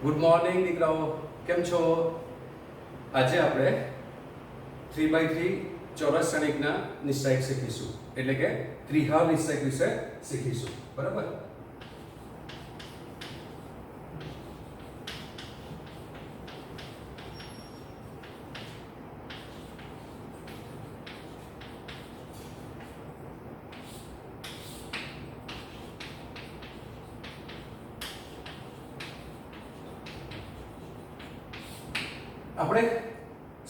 Good morning દીકરાઓ, કેમ છો? આજે આપણે 3x3 ચોરસ શ્રેણિકના નિશ્ચયક શીખીશું, એટલે કે ત્રિહાર નિશ્ચયક વિશે શીખીશું. બરાબર? આપણે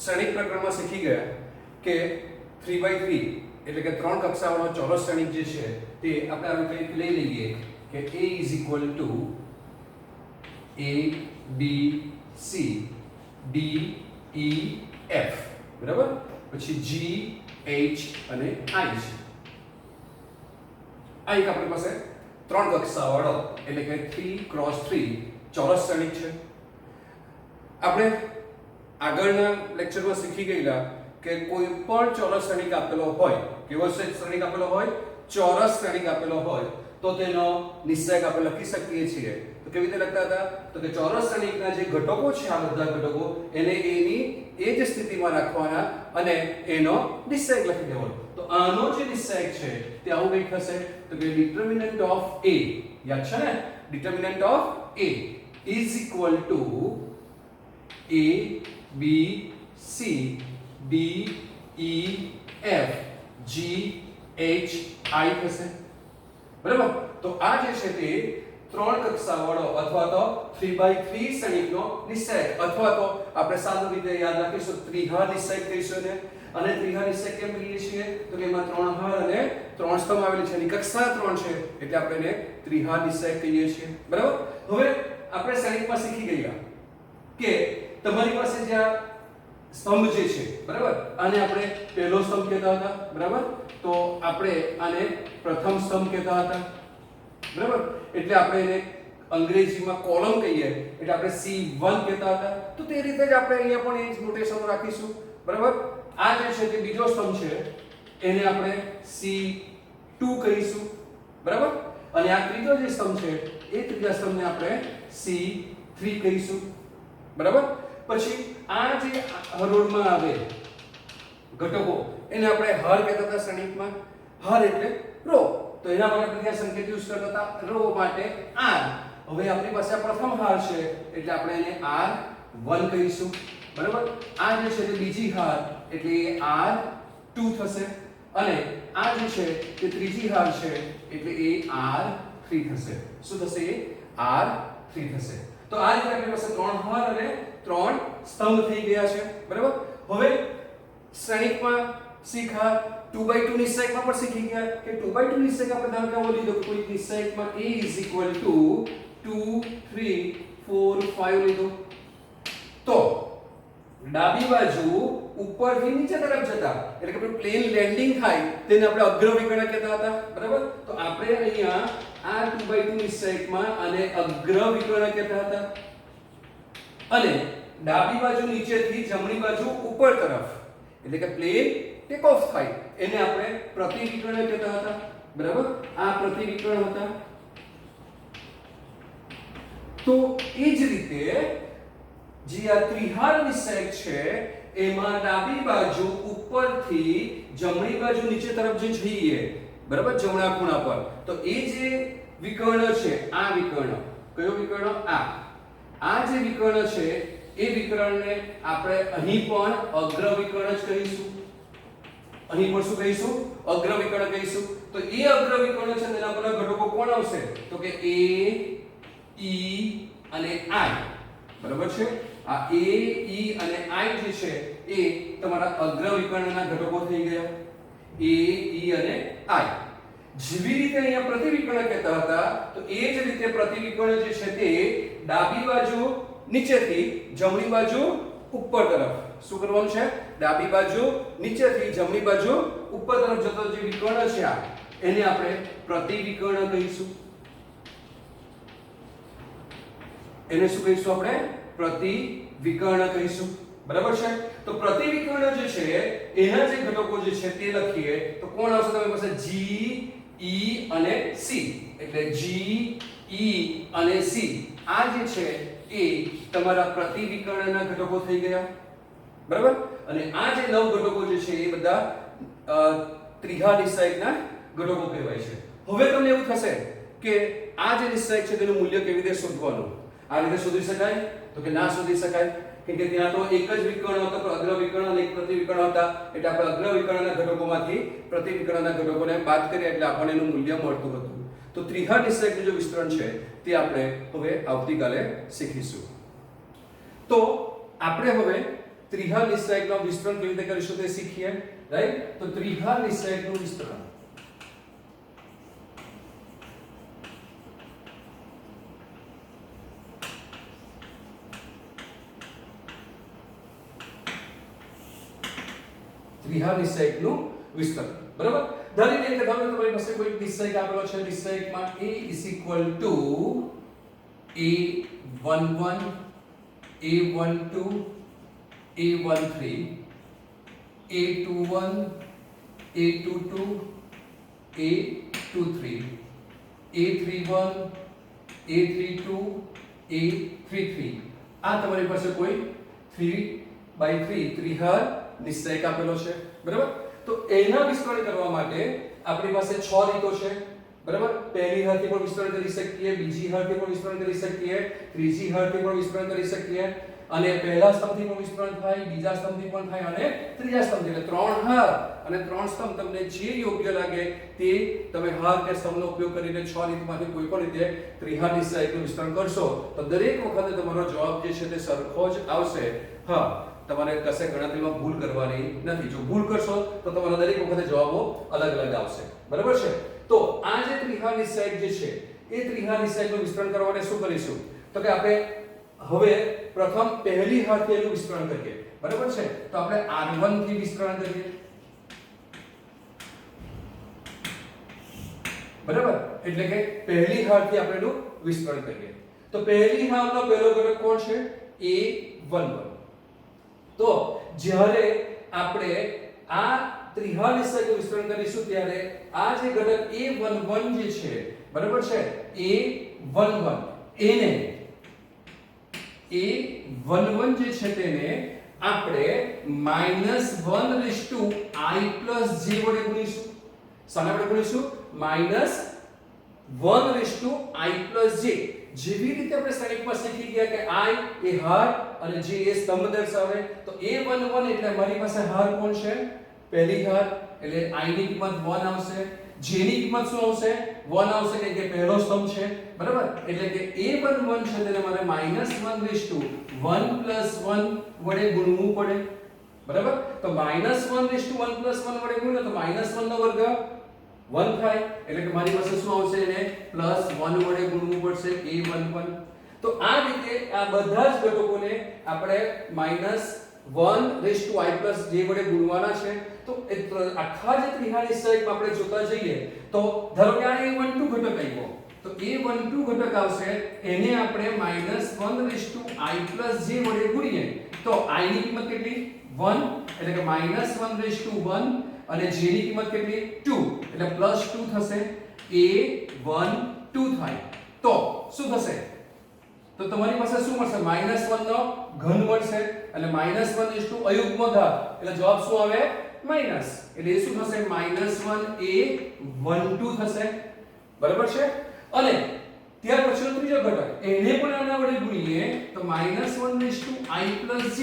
શ્રેણિક પ્રકરણમાં શીખી ગયા કે 3x3 એટલે કે ત્રણ કક્ષાવાળો ચોરસ શ્રેણિક જે છે તે આપણે આવી રીતે લઈ લઈએ કે a a b c d e f, બરાબર? પછી g h અને i છે. આ એક આપણી પાસે ત્રણ કક્ષાવાળો એટલે કે 3x3 ચોરસ શ્રેણિક છે. આપણે આગળના લેક્ચરમાં શીખી ગયેલા કે કોઈ પણ ચોરસ શ્રેણિક આપેલો હોય, કેવો શ્રેણિક આપેલો હોય? ચોરસ શ્રેણિક આપેલો હોય તો તેનો નિશ્ચયક આપણે લખી શકીએ છીએ. તો કેવી રીતે લખતા હતા? તો કે ચોરસ શ્રેણિકના જે ઘટકો છે, આ બધા ઘટકો એને એની એ જ સ્થિતિમાં રાખવાના અને એનો નિશ્ચયક લખી દેવાનો. તો આનો જે નિશ્ચયક છે તે આવું કંઈક થશે તો કે ડિટર્મિનન્ટ ઓફ a, યાદ છે ને? Determinant of a is equal to a B C D E F G H I થશે. બરાબર? તો આ જે છે તે ત્રણ કક્ષાવાળો અથવા તો 3x3 શ્રેણિકનો નિશ્ચયક, અથવા તો આપણે સાદું રીતે યાદ રાખીશું ત્રિહાર નિશ્ચયક કહીશું ને. અને ત્રિહાર નિશ્ચયક કેમ કહીએ છીએ? તો કે એમાં ત્રણ હાર અને ત્રણ સ્તંભ આવેલી છે, એની કક્ષા ત્રણ છે એટલે આપણે એને ત્રિહાર નિશ્ચયક કહીએ છીએ. બરાબર? હવે આપણે શ્રેણિકમાં શીખી ગયા કે તમારી પાસે જે આ સ્તંભ જે છે, બરાબર, આને આપણે પહેલો સ્તંભ કહેતા હતા. બરાબર? તો આપણે આને પ્રથમ સ્તંભ કહેતા હતા. બરાબર? એટલે આપણે એને અંગ્રેજીમાં કોલમ કહીએ એટલે આપણે C1 કહેતા હતા. તો તે રીતે જ આપણે અહીંયા પણ એ જ નોટેશન રાખીશું. બરાબર? આ જે છે તે બીજો સ્તંભ છે, એને આપણે C2 કહીશું. બરાબર? અને આ ત્રીજો જે સ્તંભ છે એ ત્રીજા સ્તંભને આપણે C3 કહીશું. બરાબર? પછી આ જે હરોળમાં આવે ઘટકો એને આપણે હર કહેતા હતા શ્રેણિકમાં. હર એટલે રો, તો એના માટે આપણે ત્યાં સંકેત યુઝ કરતા હતા રો માટે r. હવે આપણી પાસે આ પ્રથમ હાર છે એટલે આપણે એને r1 કહીશું. બરાબર? આ જે છે તે બીજી હાર એટલે એ r2 થશે અને આ જે છે તે ત્રીજી હાર છે એટલે એ r3 થશે. શું થશે? એ r3 થશે. તો આ રીતે આપણી પાસે ત્રણ હાર અને ત્રણ સ્તંભ થઈ ગયા છે. બરાબર? હવે શ્રેણિકમાં શીખા 2x2 નિશ્ચયકમાં પણ શીખી ગયા કે 2x2 નિશ્ચયક આપણે ધારો કે આવો લીધો, કોઈ નિશ્ચયકમાં a = 2 3 4 5 લીધો. તો ડાબી બાજુ ઉપરથી નીચે તરફ જતા એટલે કે પ્લેન લેન્ડિંગ થાય તેને આપણે અગ્ર વિકર્ણ કહેતા હતા. બરાબર? તો આપણે અહીંયા આ 2x2 નિશ્ચયકમાં આને અગ્ર વિકર્ણ કહેતા હતા અને ડાબી બાજુ નીચેથી જમણી બાજુ ઉપર તરફ એટલે કે પ્લેન ટેક ઓફ થાય એને આપણે પ્રતિવિકર્ણ કહેતા હતા. બરાબર? આ પ્રતિવિકર્ણ હતા. તો એ જ રીતે જે આ ત્રિહાર નિશ્ચયક છે એમાં ડાબી બાજુ ઉપરથી જમણી બાજુ નીચે તરફ જે જઈએ, બરાબર, જમણા ખૂણા પર, તો એ જે વિકર્ણ છે, આ વિકર્ણ, કયો વિકર્ણ? આ જે વિકર્ણ છે એ વિકર્ણને આપણે અહીં પણ અગ્ર વિકર્ણ જ કહીશું. અહીં પણ શું કહીશું? અગ્ર વિકર્ણ કહીશું. તો એ અગ્ર વિકર્ણ છે તેના પરના ઘટકો કોણ આવશે? તો કે a e અને i. બરાબર છે? આ a e અને i જે છે એ તમારા અગ્ર વિકર્ણના ઘટકો થઈ ગયા. a e અને i. જેવી રીતે અહીંયા પ્રતિવિકર્ણ કહેતા હતા તો એ જ રીતે પ્રતિવિકર્ણ જે છે તે ડાબી બાજુ નીચેથી જમણી બાજુ ઉપર તરફ શું કરવાનું છે? ડાબી બાજુ નીચેથી જમણી બાજુ ઉપર તરફ જતો જે વિકર્ણ છે આ એને આપણે પ્રતિવિકર્ણ કહીશું. એને શું કહીશું આપણે? પ્રતિવિકર્ણ કહીશું. બરાબર છે? તો પ્રતિવિકર્ણ જે છે એના જે ઘટકો જે છે તે લખીએ તો કોણ આવશે? તમારી પાસે G E અને C, એટલે G E અને C આ જે છે એ તમારા પ્રતિવિકર્ણના ઘટકો થઈ ગયા, બરાબર? અને આ જે 9 ઘટકો જે છે એ બધા ત્રિઘા નિશ્ચયકના ઘટકો કહેવાય છે. હવે તમને એવું થશે કે આ જે નિશ્ચયક છે તેનું મૂલ્ય કેવી રીતે શોધવાનું? આ રીતે શોધી શકાય? તો કે ના શોધી શકાય, કેમ કે ત્યાં તો એક જ વિકર્ણ હતો, પણ અગ્ર વિકર્ણ અને એક પ્રતિવિકર્ણ હતા. એટલે આપણે અગ્ર વિકર્ણના ઘટકોમાંથી પ્રતિવિકર્ણના ઘટકોને બાદ કરીએ એટલે આપણને એનું મૂલ્ય મળતું હતું. તો ત્રિઘા નિશ્ચયકનું જે વિસ્તરણ છે તે આપણે હવે આવતીકાલે શીખીશું. તો આપણે હવે ત્રિઘા નિશ્ચયકનું વિસ્તરણ કેવી રીતે કરીશું તે શીખીએ, રાઈટ? તો ત્રિઘા નિશ્ચયકનું વિસ્તરણ ત્રિઘા નિશ્ચયકનું વિસ્તરણ, બરાબર? ધારી લઈએ કે તમારી પાસે કોઈ નિશ્ચયક આપેલો છે. નિશ્ચયકમાં a a11 a12 a13 a21 a22 a23 a31 a32 a33 આ તમારી પાસે કોઈ 3/3 ત્રિઘા નિશ્ચયક આપેલો છે, બરાબર? તો એના વિસ્તરણ કરવા માટે આપણી પાસે 6 રીતો છે, બરાબર? પહેલી હાથથી પણ વિસ્તરણ કરી શકીએ, બીજી હાથથી પણ વિસ્તરણ કરી શકીએ, ત્રીજી હાથથી પણ વિસ્તરણ કરી શકીએ, અને પહેલા સ્તંભથી પણ વિસ્તરણ થાય, બીજા સ્તંભથી પણ થાય અને ત્રીજા સ્તંભથી. એટલે 3 હાર અને 3 સ્તંભ તમને જે યોગ્ય લાગે તે તમે હાર કે સ્તંભનો ઉપયોગ કરીને 6 રીતમાંથી કોઈ પણ રીતે ત્રિઘા નિશ્ચયકનું વિસ્તરણ કરશો તો દરેક વખતે તમારો જવાબ જે છે તે સરખો જ આવશે. હા, તમારે કશે ગણતરીમાં ભૂલ કરવાની નથી. જો ભૂલ કરશો તો તમારા દરેક વખતે જવાબો અલગ અલગ આવશે, બરાબર છે? તો આ જે ત્રિઘા નિશ્ચયક જે છે એ ત્રિઘા નિશ્ચયકનું વિસ્તરણ કરવા માટે શું કરીશું? તો કે આપણે હવે પ્રથમ પહેલી હાથથી એનું વિસ્તરણ કરીએ, બરાબર છે? તો આપણે r1 થી વિસ્તરણ કરીએ, બરાબર? એટલે કે પહેલી હાથથી આપણે એનું વિસ્તરણ કરીએ. તો પહેલી હાથનો પહેલો ઘટક કોણ છે? a11. તો જ્યારે આપણે આ ત્રિઘા નિશ્ચયકનું વિસ્તરણ કરીશું ત્યારે આ જે ઘટક a11 જે છે, બરાબર છે? a11 એને a11 જે છે તેને આપણે -1 i j વડે ગુણીશું. શાના વડે ગુણીશું? -1 i j. જેવી રીતે આપણે શ્રેણીકમાં શીખી ગયા કે i એ હાર અને j એ સ્તંભ દર્શાવે, તો a11 એટલે મારી પાસે હાર કોણ છે? પહેલી હાર, એટલે i ની કિંમત 1 આવશે, j ની કિંમત શું આવશે? 1 આવશે, કેમ કે પહેલો સ્તંભ છે, બરાબર? એટલે કે a11 છે તેને મારે -1 1 વડે ગુણવું પડે, બરાબર? તો -1 1 વડે ગુણ્યો તો -1 નો વર્ગ 1 થાય, એટલે કે મારી પાસે શું આવશે? એને +1 વડે ગુણવું પડશે a11. તો આ રીતે આ બધા જ ઘટકોને આપણે -1 i j વડે ગુણવાના છે. તો આખા જે ત્રિઘા નિશ્ચયકમાં આપણે જોતા જઈએ તો ધારો કે આ a12 ઘટક આવ્યો, તો a12 ઘટક આવશે, એને આપણે -1 i j વડે ગુણીએ તો i ની કિંમત કેટલી? 1, એટલે કે -1 અને j ની કિંમત કેટલી? 2, એટલે +2 થશે. a12 થાય તો શું થશે? તો તમારી પાસે શું મળશે? -1 નો ઘન મળશે, એટલે -1 અયુગ્મ ઘાત, એટલે જવાબ શું આવે? માઈનસ. એટલે એ શું થશે? -1 a12 થશે, બરાબર છે? અને ત્યાર પછીનો ત્રીજો ઘટક એને પણ આના વડે ગુણીએ તો -1 i j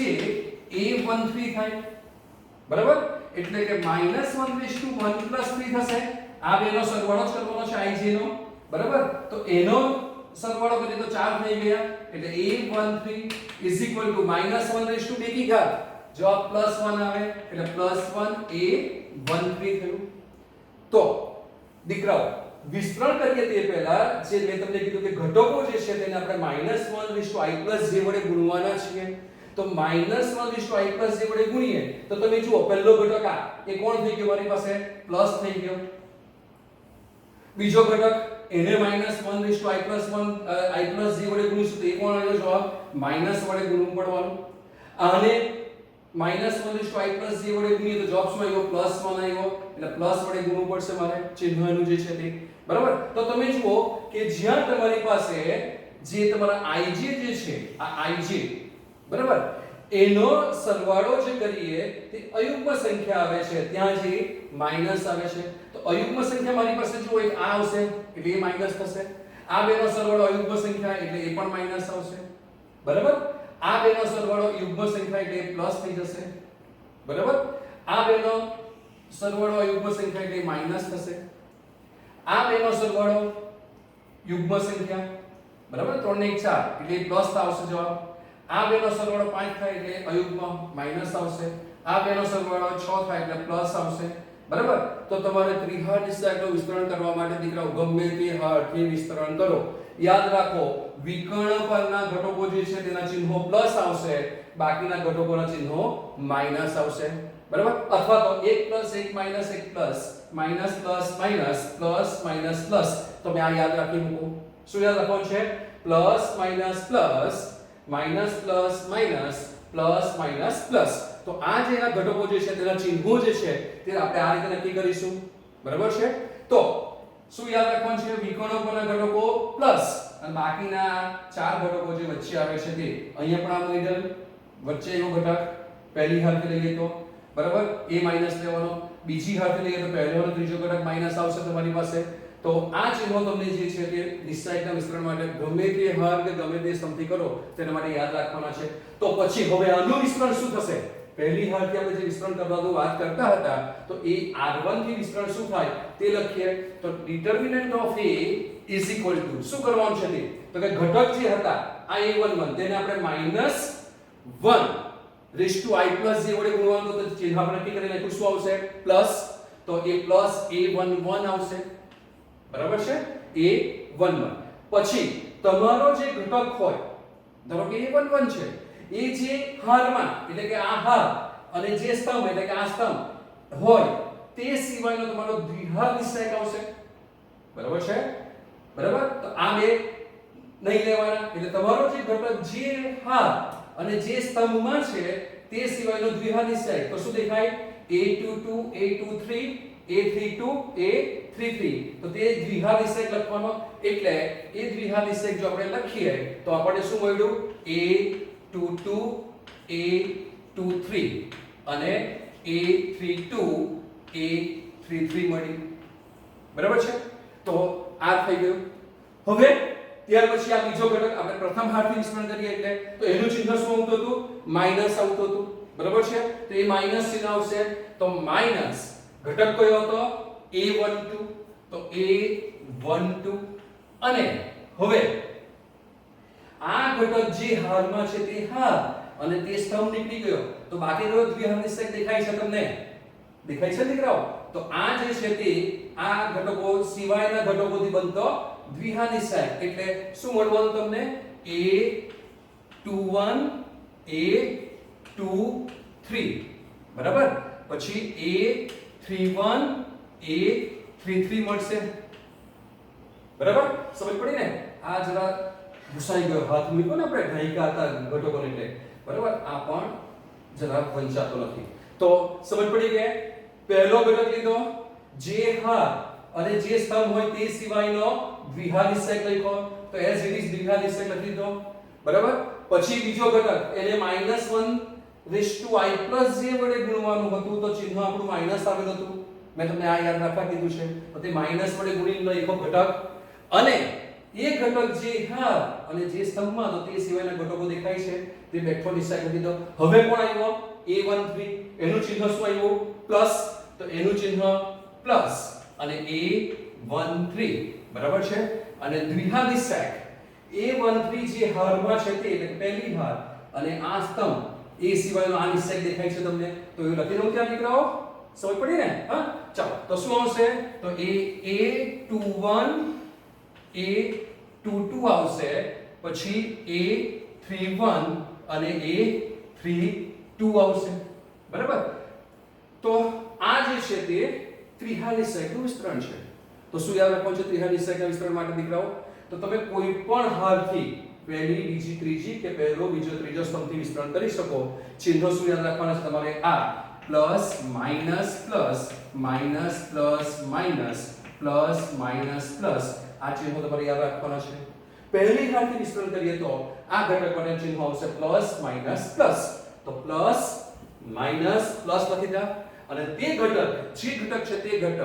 a13 થાય, બરાબર? એટલે કે -1 1 3 થશે. આ બેનો સરવાળો જ કરવાનો છે i j નો, બરાબર? તો એનો સરવાળો કરીએ તો 4 થઈ ગયા, એટલે a13 -1 2 કી ઘાત, જવાબ +1 આવે, એટલે +1 a13 થયું. તો દીકરાઓ વિસ્તરણ કરીએ તે પહેલા જે મેં તમને કીધું કે ઘટકો જે છે તેને આપણે -1 i j વડે ગુણવાના છીએ. તો -1 i j વડે ગુણીએ તો તમે જુઓ પહેલો ઘટક આ એ કોણ થઈ ગયો? મારી પાસે પ્લસ થઈ ગયો. બીજો ઘટક એને -1 i j વડે ગુણીશું તો એ કોણ આવ્યો? જવાબ માઈનસ વડે ગુણવું પડવાનું. આને -1 i j વડે ગુણીએ તો જવાબ શું આવ્યો? +1 આવ્યો, એટલે પ્લસ વડે ગુણવું પડશે મારે ચિહ્ન એનું જે છે તે, બરાબર? તો તમે જુઓ કે જ્યાં તમારી પાસે જે તમારા ij જે છે આ ij બરાબર એનો સરવાળો જે કરીએ તે અયુગ્મ સંખ્યા આવે છે ત્યાં જે માઈનસ આવે છે તો અયુગ્મ સંખ્યા મારી પાસે જો એક આ આવશે એટલે એ માઈનસ થશે આ બેનો સરવાળો અયુગ્મ સંખ્યા એટલે એ પણ માઈનસ આવશે બરાબર આ બેનો સરવાળો યુગ્મ સંખ્યા એટલે પ્લસ થઈ જશે બરાબર આ બેનો સરવાળો અયુગ્મ સંખ્યા એટલે માઈનસ થશે આ બેનો સરવાળો યુગ્મ સંખ્યા બરાબર 3 ને 1 4 એટલે પ્લસ આવશે જવાબ આ બેનો સરવાળો 5 થાય એટલે અયુગ્મ માઈનસ આવશે આ બેનો સરવાળો 6 થાય એટલે પ્લસ આવશે બરાબર તો તમારે ત્રિહાર નિશ્ચયકનું વિસ્તરણ કરવા માટે દીકરાઓ ગમે તે હારથી વિસ્તરણ કરો યાદ રાખો વિકર્ણ પરના ઘટકો જે છે તેના ચિહ્નો પ્લસ આવશે બાકીના ઘટકોના ચિહ્નો માઈનસ આવશે બરાબર અથવા તો 1 + 1 - 1 plus minus plus minus plus minus plus તો મેં આ યાદ રાખી મૂકો શું યાદ રાખવાનું છે plus minus plus minus plus minus plus minus plus તો આ જે એના ઘટકો જે છે તેના ચિહ્નો જે છે તે આપણે આ રીતે નક્કી કરીશું બરાબર છે તો શું યાદ રાખવાનું છે વિકર્ણો પરના ઘટકો પ્લસ અને બાકીના ચાર ઘટકો જે વચ્ચે આવે છે તે અહીંયા પણ આ મિડલ વચ્ચે એનો ઘટક પહેલી હારથી લઈએ તો બરાબર a માઈનસ લેવાનો બીજી હારથી લઈએ તો પહેલો અને ત્રીજો ઘટક માઈનસ આવશે તમારી પાસે તો આ ચિહ્નો તમને જે છે તે નિશ્ચયકના વિસ્તરણ માટે ગમે તે હાર કે ગમે તે સમથી કરો તેના માટે યાદ રાખવાના છે તો પછી હવે આનું વિસ્તરણ શું થશે પહેલી હારથી આપણે જે વિસ્તરણ કરવાનું વાત કરતા હતા તો એ r1 થી વિસ્તરણ શું થાય તે લખીએ તો determinant of a is equal to શું કરવાનું છે તે તો કે ઘટક જે હતા આ a11 તેને આપણે -1 રેઝ ટુ i પ્લસ જે વડે ગુણવાનું તો ચિહ્ન આપણે નક્કી કરી નાખ્યું શું આવશે પ્લસ તો એ પ્લસ a11 આવશે બરાબર છે a11 પછી તમારો જે ઘટક હોય ધારો કે a11 છે એ જે હારમાં એટલે કે આ હાર અને જે સ્તંભ એટલે કે આ સ્તંભ હોય તે સિવાયનો તમારો દ્વિઘાત નિશ્ચયક આવશે બરાબર છે બરાબર તો આ બે નહીં લેવાના એટલે તમારો જે ઘટક જે હાર અને જે સ્તંભમાં છે તે સિવાયનો દ્વિઘાત નિશ્ચયક તો શું દેખાય a22 a23 a32 a33 તો તે દ્વિઘાત નિશ્ચયક લખવાનો એટલે એ દ્વિઘાત નિશ્ચયક જો આપણે લખીએ તો આપણને શું મળ્યું a22 a23 અને a32 a33 મળી બરાબર છે તો આ થઈ ગયું હવે ત્યાર પછી આ બીજો ઘટક આપણે પ્રથમ હારથી વિસ્તરણ કરીએ એટલે તો એનું ચિહ્ન શું આવતું હતું માઈનસ આવતું હતું બરાબર છે તો એ માઈનસ ચિહ્ન આવશે તો માઈનસ ઘટક કયો હતો a12 તો a12 અને હવે આ ઘટક જે હારમાં છે તે હાર અને તે સ્તંભ નીકળી ગયો તો બાકી રહ્યો દ્વિહાર નિશ્ચયક દેખાય છે તમને દેખાય છે દીકરાઓ તો આ જે છે તે આ ઘટકો સિવાયના ઘટકોથી બનતો દ્વિહાર નિશ્ચયક એટલે શું મળવાનું તમને a21 a23 બરાબર પછી a31 a33 મળશે બરાબર સમજ પડી ને આ જરા ઘુસાઈ ગયો હાથ મૂક્યો ને આપણે ઢાઈકા હતા ઘટકોને એટલે બરાબર આ પણ જરા વંચાતો નથી તો સમજ પડી કે પહેલો ઘટક લીધો જે હાર અને જે સ્તંભ હોય તે સિવાયનો દ્વિઘાત નિશ્ચયક લખ્યો તો એઝ ઇટ ઇઝ દ્વિઘાત નિશ્ચયક લખી દીધો બરાબર પછી બીજો ઘટક એને -1 રેઝ ટુ i પ્લસ જે વડે ગુણવાનું હતું તો ચિહ્ન આપણું માઈનસ આવેલું હતું મેં તમને આ યાદ રાખવા કીધું છે તો તે માઈનસ વડે ગુણીને લખ્યો ઘટક અને એ ઘટક જે હાર અને જે સ્તંભમાં તો તે સિવાયના ઘટકો દેખાય છે તે બેઠો નિશ્ચયક લખી દો હવે કોણ આવ્યો a13 એનું ચિહ્ન શું આવ્યું પ્લસ તો એનું ચિહ્ન પ્લસ અને a13 બરાબર છે અને દ્વિઘાત નિશ્ચયક a13 જે હારમાં છે તે એટલે પહેલી હાર અને આ સ્તંભ એ સિવાયનો આ નિશ્ચયક દેખાય છે તમને તો એ લખી દઉં ત્યાં દીકરાઓ સમજ પડી ને હા ચાલો તો શું આવશે તો a21 a22 આવશે પછી a31 અને a32 આવશે બરાબર તો આ જે છે તે ત્રિહાર નિશ્ચયકનું વિસ્તરણ છે તો શું યાદ રાખવાનું છે ત્રિહાર નિશ્ચયકના વિસ્તરણ માટે દીકરાઓ તો તમે કોઈ પણ હારથી પહેલી બીજી ત્રીજી કે પહેલો બીજો ત્રીજો સ્તંભથી વિસ્તરણ કરી શકો ચિહ્નો શું યાદ રાખવાના છે તમારે આ plus minus plus minus plus minus plus minus plus આ ચિહ્નો તમારે યાદ રાખવાના છે પહેલી ઘાતથી વિસ્તરણ કરીએ તો આ ઘટક માટે ચિહ્ન આવશે પ્લસ માઈનસ પ્લસ, તો પ્લસ માઈનસ પ્લસ લખી દા, અને તે ઘટક જે ઘટક છે તે ઘટક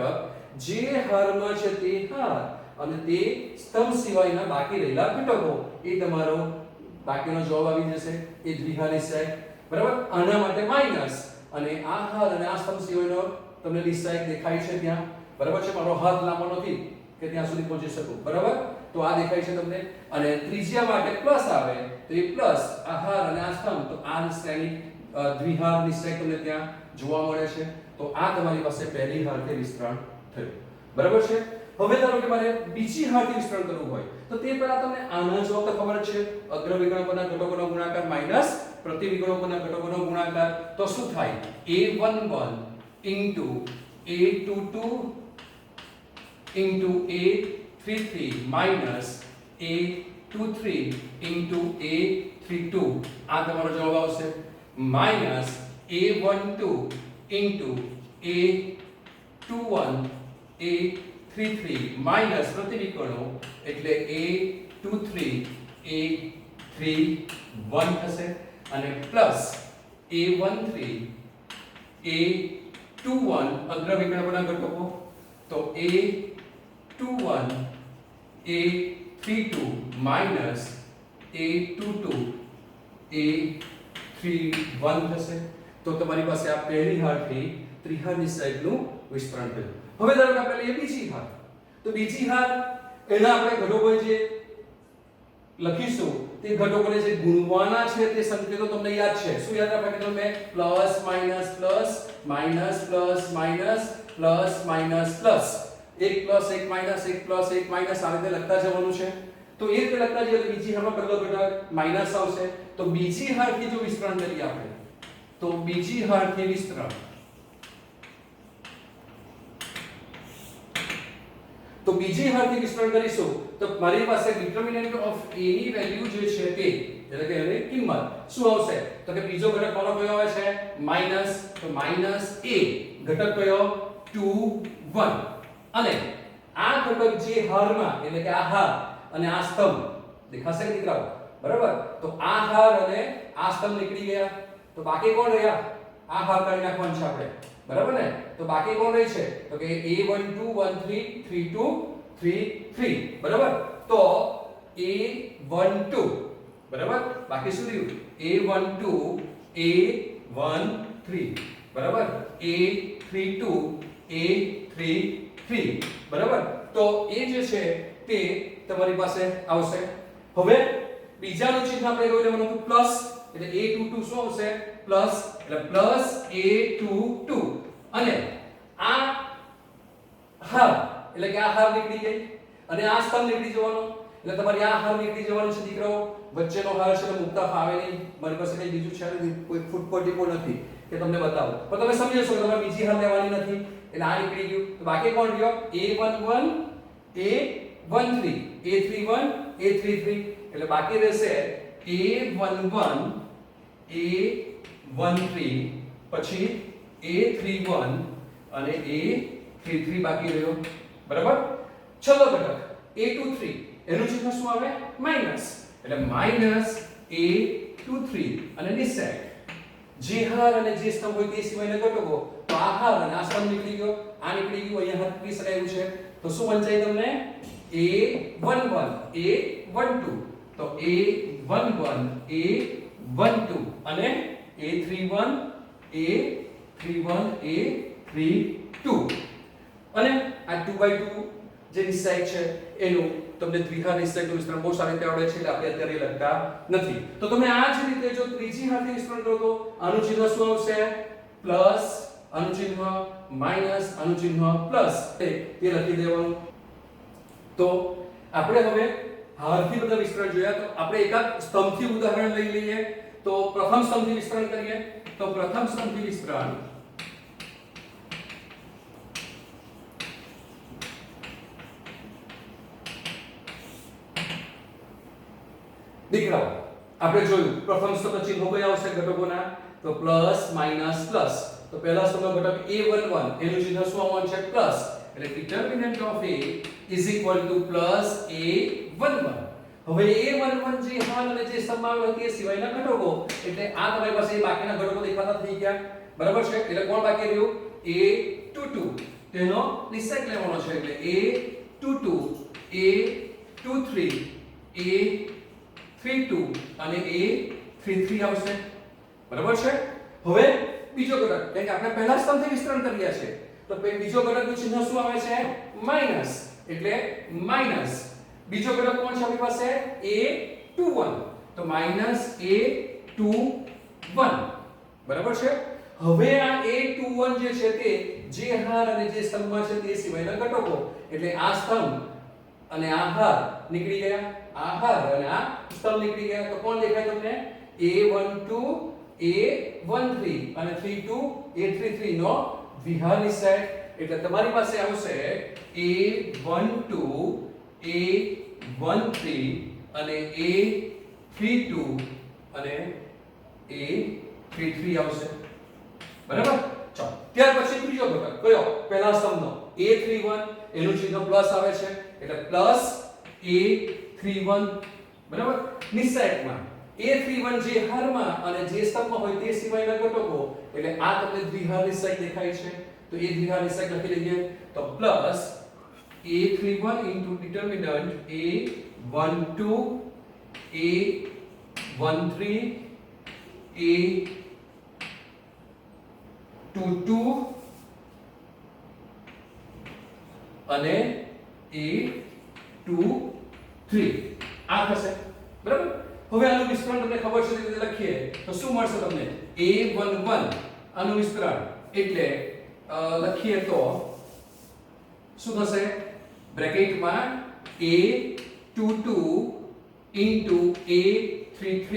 જે હારમાં છે તે હાર અને તે સ્તંભ સિવાયના બાકી રહેલા ઘટકો એ તમારો બાકીનો જવાબ આવી જશે, એ દ્વિહારી સેટ બરાબર. આના માટે માઈનસ, અને આ હાર અને આ સ્તંભ સિવાયનો તમને ડિસાઇડ દેખાય છે ત્યાં બરાબર છે. મારો હાથ લાંબો નથી કે ત્યાં સુધી પહોંચી શકું બરાબર, તો આ દેખાય છે તમને. અને ત્રિજ્યા માટે પ્લસ આવે તો એ પ્લસ આ હાર અને આ સ્તંભ, તો આ શ્રેણી દ્વિહાર નિશ્ચય તમને ત્યાં જોવા મળે છે. તો આ તમારી પાસે પહેલી હારથી વિસ્તરણ થયું બરાબર છે. હવે ધારો કે મારે બીજી હારથી વિસ્તરણ કરવું હોય તો તે પહેલા તમને આનો જવાબ તો ખબર જ છે, અગ્ર વિકર્ણકોના ઘટકોનો ગુણાકાર માઈનસ પ્રતિ વિકર્ણકોના ઘટકોનો ગુણાકાર, તો શું થાય a11 into a22 into a33 minus a23 into a32, આ તમારો જવાબ આવશે minus a12 into a21 a33 minus પ્રતિ વિકર્ણો એટલે a23 a31 થશે, અને પ્લસ a13 a21 અગ્ર વિકર્ણકોના ઘટકો, તો a21 a32 minus a22 a31 થશે. તો તમારી પાસે આ પહેલી હારથી ત્રિહારની સાઈડનું વિસ્તરણ થયું. હવે ધારો કે આપણે લઈએ બીજી હાર, તો બીજી હાર એના આપણે ઘટકો જે લખીશું તે ઘટકોને જે ગુણવાના છે તે સંકેતો તમને યાદ છે. શું યાદ રાખવા કીધું મેં? Plus minus plus minus plus minus plus minus plus, એક પ્લસ એક માઈનસ એક પ્લસ એક માઈનસ આ રીતે લખતા જવાનું છે. તો એ રીતે લખતા જઈએ તો બીજી હારમાં પહેલો ઘટક માઈનસ આવશે. તો બીજી હારથી જો વિસ્તરણ કરીએ આપણે, તો બીજી હારથી વિસ્તરણ, તો બીજી હારથી વિસ્તરણ કરીશું તો મારી પાસે ડિટર્મિનન્ટ ઓફ a ની વેલ્યુ જે છે તે, એટલે કે એની કિંમત શું આવશે? તો કે બીજો ઘટક કોનો કયો આવે છે? માઈનસ, તો માઈનસ a ઘટક કયો? 2 1, અને આ ઘટક જે હારમાં એટલે કે આ હાર અને આ સ્તંભ દેખાશે કે દીકરાઓ બરાબર, તો આ હાર અને આ સ્તંભ નીકળી ગયા, તો બાકી કોણ રહ્યા? આ હાર કાઢી નાખવાનું છે આપણે બરાબર ને. તો બાકી કોણ રહે છે? તો કે a12 13 32 33 બરાબર. તો a12 બરાબર, બાકી શું રહ્યું? a12 a13 બરાબર, a32 a33 બરાબર. તો એ જે છે તે તમારી પાસે આવશે. હવે બીજાનું ચિહ્ન આપણે જોઈ લેવાનું હતું પ્લસ, એટલે a22 શું આવશે? પ્લસ, એટલે પ્લસ a22, અને આ હાર એટલે કે આ હાર નીકળી ગઈ અને આ સ્તંભ નીકળી જવાનો, એટલે તમારી આ હાર નીકળી જવાનું છે દીકરાઓ. વચ્ચેનો હાર છે એટલે મુકતા ફાવે નહીં, મારી પાસે કઈ બીજું છે નહીં, કોઈ ફૂટપટ્ટી પણ નથી કે તમને બતાવું, પણ તમે સમજો છો કે તમારે બીજી હાર લેવાની નથી, એટલે આ નીકળી ગયું. તો બાકી કોણ રહ્યો? a11 a13 a31 a33, એટલે બાકી રહેશે a11 a13 પછી a31 અને a33 બાકી રહ્યો બરાબર. છેલ્લો ઘટક a23 એનું ચિહ્ન શું આવે? માઈનસ, એટલે માઈનસ a23 અને નિશેષ જે હાર અને જે સ્તંભ હોય તે સિવાયના ઘટકો, તો આ હાર અને આ સ્તંભ નીકળી ગયો, આ નીકળી ગયું, અહીંયા હાથ પીસ આવ્યું છે, તો શું વંચાય તમને? a11 a12, તો a11 a12 અને a31 a32, અને આ 2/2 જે નિશ્ચય છે એનું તમને દ્વિઘાત નિશ્ચયનું વિસ્તરણ બહુ સારી રીતે આવડે છે, એટલે આપણે અત્યારે લખતા નથી. તો તમે આ જ રીતે જો ત્રીજી હાથથી વિસ્તરણ કરો તો આનું ચિહ્ન શું આવશે? પ્લસ, આનું ચિહ્ન માઈનસ, આનું ચિહ્ન પ્લસ, તે લખી દેવાનું. તો આપણે હવે હારથી બધા વિસ્તરણ જોયા, તો આપણે એકાદ સ્તંભથી ઉદાહરણ લઈ લઈએ. તો પ્રથમ સ્તંભથી વિસ્તરણ કરીએ. તો પ્રથમ સ્તંભથી વિસ્તરણ દીકરાઓ આપણે જોયું પ્રથમ સ્તંભ ચિહ્નો કયા આવશે ઘટકોના? તો પ્લસ માઈનસ પ્લસ. તો પહેલા સ્તંભનો ઘટક a11 એનું ચિહ્ન શું આવવાનું છે? પ્લસ, એટલે determinant of a is equal to plus a11. હવે a11 જે હાલ અને જે સ્તંભમાં આવ્યો તે સિવાયના ઘટકો એટલે આ તમારી પાસે બાકીના ઘટકો દેખાતા થઈ ગયા બરાબર છે એટલે કોણ બાકી રહ્યું a22 તેનો નિશ્ચય લેવાનો છે એટલે a22 a23 a32 અને a33 આવશે બરાબર છે હવે બીજો ઘટક એટલે આપણે પહેલા સ્તંભથી વિસ્તરણ કર્યા છે તો બીજો ઘટકનું ચિહ્ન શું આવે છે માઈનસ એટલે માઈનસ બીજો ઘટક કોણ છે આપણી પાસે a21 તો માઈનસ a21 બરાબર છે હવે આ a21 જે છે તે જે હાર અને જે સ્તંભમાં છે તે સિવાયના ઘટકો એટલે આ સ્તંભ અને આ હાર નીકળી ગયા આ હાર અને આ સ્તંભ નીકળી ગયા તો કોણ દેખાય તમને a12 a13 અને 32 a33 નો વિહાર નિશ્ચય એટલે તમારી પાસે આવશે a12 a13 અને a32 અને a33 આવશે બરાબર ચાલો ત્યાર પછી ત્રીજો ઘટક કયો પહેલા સ્તંભનો a31 એનું ચિહ્ન પ્લસ આવે છે એટલે પ્લસ a31 બરાબર નિશ્ચયકમાં a31 જે હારમાં અને જે સ્તંભમાં હોય તે સિવાયના ઘટકો એટલે આ તમને દ્વિહાર નિશ્ચય દેખાય છે તો એ દ્વિહાર નિશ્ચય લખી લઈએ તો plus a31 into determinant a12 a13 a22 અને a23 આ થશે બરાબર હવે આનું વિસ્તરણ તમને ખબર છે તે લખીએ તો શું મળશે તમને a11 આનું વિસ્તરણ એટલે લખીએ તો શું થશે બ્રેકેટમાં a22 into a33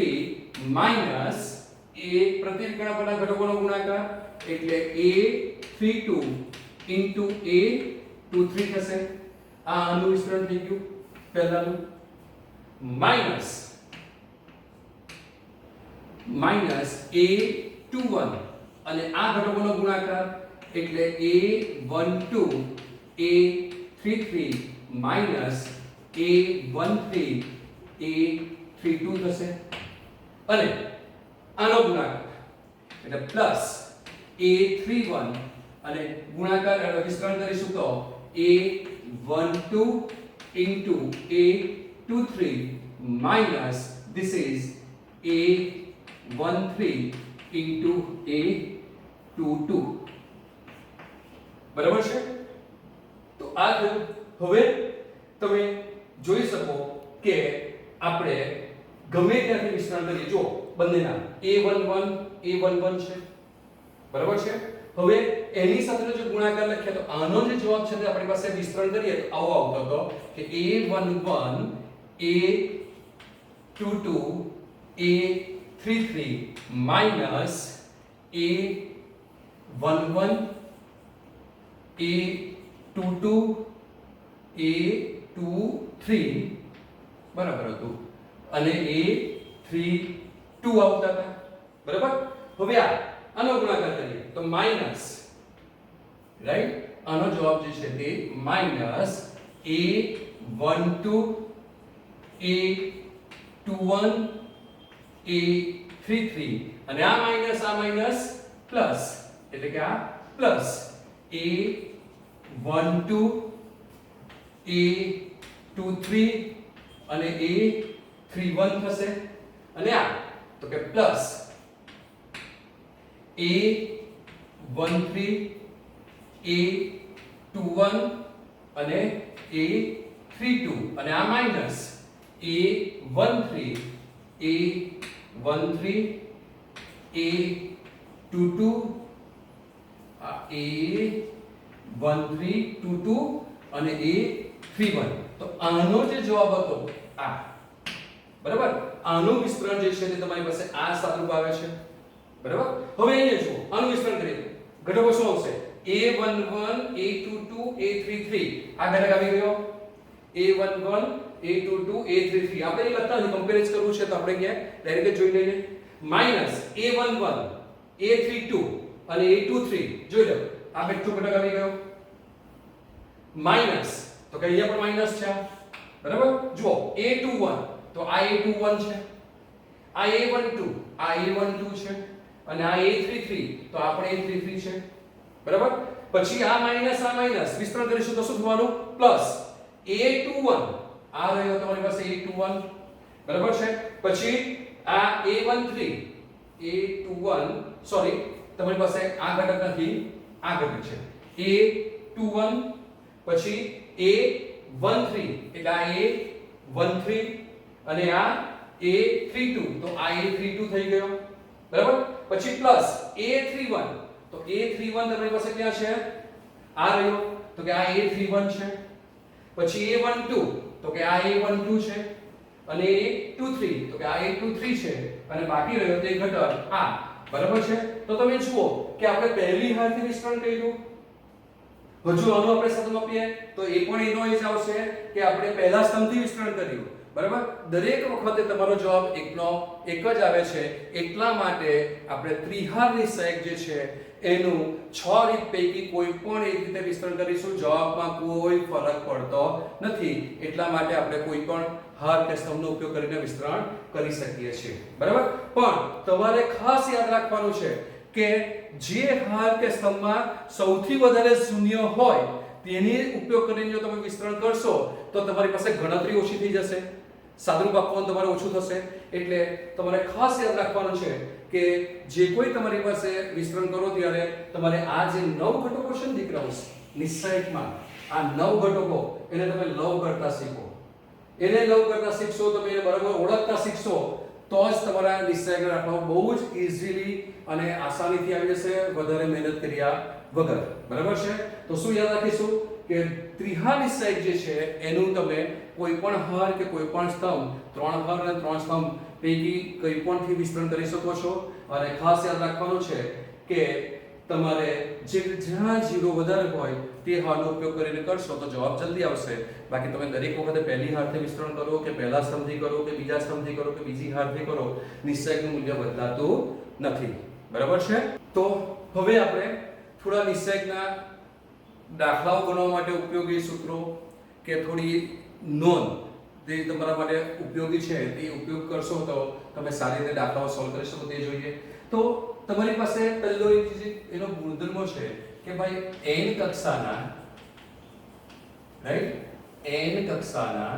minus a પ્રતિવિકર્ણ પરના ઘટકોનો ગુણાકાર એટલે a32 into a23 થશે આ આનું વિસ્તરણ થઈ ગયું પહેલાનું માઈનસ a21 અને આ ઘટકોનો ગુણાકાર એટલે a12 a33 minus a13 a32 થશે અને આનો ગુણાકાર એટલે પ્લસ a31 અને ગુણાકાર વિસ્તરણ કરીશું તો a12 into a23 minus this is a13 into a22 બરાબર છે તો આ થયું હવે તમે જોઈ શકો કે આપણે ગમે ત્યાંથી વિસ્તરણ કરીએ જો બંનેના a11 a11 છે બરાબર છે હવે એની સાથે જો ગુણાકાર લખીએ તો આનો જે જવાબ છે તે આપણી પાસે વિસ્તરણ કરીએ તો આવો આવતો હતો કે a11 a22 a33 minus a11 a22 a23 બરાબર હતું અને a32 આવતા હતા બરાબર હવે આનો ગુણાકાર કરીએ તો માઈનસ રાઈટ આનો જવાબ જે છે તે માઈનસ a12 a21 a33 અને આ માઈનસ પ્લસ એટલે કે આ પ્લસ a12 a23 અને a31 થશે અને આ તો કે પ્લસ a13 a21 અને a32 અને આ minus a13 a13 a22 a1322 અને a31 તો આનો જે જવાબ હતો આ બરાબર આનું વિસ્તરણ જે છે તે તમારી પાસે આ સાદુરૂપ આવે છે બરાબર હવે અહીંયા જુઓ આનું વિસ્તરણ કરીએ ઘટકો શું આવશે a11 a22 a33 આ ઘટક આવી ગયો a11 a22 a33 આપણે એ લખતા નથી કમ્પેરિઝ કરવું છે તો આપણે ક્યાં ડાયરેક્ટ જોઈ લઈએ માઈનસ a11 a32 અને a23 જોઈ લો આ બેઠો ઘટક આવી ગયો માઈનસ તો કે અહીંયા પણ માઈનસ છે બરાબર જુઓ a21 તો આ a21 છે, આ a12, આ a12 છે અને આ a33 તો આ પણ a33 છે, બરાબર. પછી આ માઈનસ વિસ્તરણ કરીશું તો શું થવાનું? પ્લસ a21, આ રહ્યો તમારી પાસે a21, બરાબર છે. પછી આ a21 સોરી તમારી પાસે આ ઘટક નથી, આ ઘટક છે a21, પછી a13 એટલે આ a13 અને આ a32 તો આ a32 થઈ ગયો, બરાબર. પછી પ્લસ a31 તો a31 તમારી પાસે ક્યાં છે? આ રહ્યો તો કે આ a31 છે. પછી a12 તો કે આ a12 છે અને a23 તો કે આ a23 છે અને બાકી રહ્યો તે ઘટક આ, બરાબર છે. તો તમે જુઓ કે આપણે પહેલી હારથી વિસ્તરણ કર્યું, હજુ આનો આપણે સદમ આપીએ તો એ પણ એનો જ આવશે કે આપણે પહેલા સ્તંભથી વિસ્તરણ કર્યું, બરાબર. દરેક વખતે તમારો જવાબ એકનો એક જ આવે છે, એટલા માટે આપણે ત્રિહારની સહાયક જે છે એનું 6 રીત પૈકી કોઈ પણ એક રીતે વિસ્તરણ કરીશું, જવાબમાં કોઈ ફરક પડતો નથી, એટલા માટે આપણે કોઈ પણ હાર કે સ્તંભનો ઉપયોગ કરીને વિસ્તરણ કરી શકીએ છીએ, બરાબર. પણ તમારે ખાસ યાદ રાખવાનું છે કે જે હાર કે સ્તંભમાં સૌથી વધારે શૂન્ય હોય તેની ઉપયોગ કરીને જો તમે વિસ્તરણ કરશો તો તમારી પાસે ગણતરી ઓછી થઈ જશે, સાદુરૂપ આપવાનું તમારે ઓછું થશે. એટલે તમારે ખાસ યાદ રાખવાનું છે કે જે કોઈ તમારી પાસે વિસ્તરણ કરો ત્યારે તમારે આ જે 9 ઘટકો છે ને દીકરાઓ નિશ્ચયમાં, આ 9 ઘટકો એને તમે લવ કરતા શીખો, એને લવ કરતા શીખશો, તમે એને બરાબર ઓળખતા શીખશો તો જ તમારા નિશ્ચય રાખવા બહુ જ ઈઝીલી અને આસાનીથી આવી જશે, વધારે મહેનત કર્યા વગર, બરાબર છે. તો શું યાદ રાખીશું કે ત્રિહાર નિશ્ચય જે છે એનું તમે કોઈ પણ હાર કે કોઈ પણ સ્તંભ, 3 હાર અને 3 સ્તંભ પૈકી કોઈ પણથી વિસ્તરણ કરી શકો છો. અને ખાસ યાદ રાખવાનું છે કે તમારે જ્યાં 0 વધારે હોય તે હારનો ઉપયોગ કરીને કરશો તો જવાબ જલ્દી આવશે. બાકી તમે દરેક વખતે પહેલી હારથી વિસ્તરણ કરો કે પહેલા સ્તંભથી કરો કે બીજા સ્તંભથી કરો કે બીજી હારથી કરો, નિશ્ચયનું મૂલ્ય બદલાતું નથી, બરાબર છે. તો હવે આપણે થોડા નિશ્ચયના દાખલાઓ ગણવા માટે ઉપયોગી સૂત્રો કે થોડી નોંધ જે તમારા માટે ઉપયોગી છે તે ઉપયોગ કરશો તો તમે સારી રીતે દાખલાઓ સોલ્વ કરી શકો તે જોઈએ. તો તમારી પાસે પહેલો એનો ગુણધર્મો છે કે ભાઈ n કક્ષાના, રાઈટ, n કક્ષાના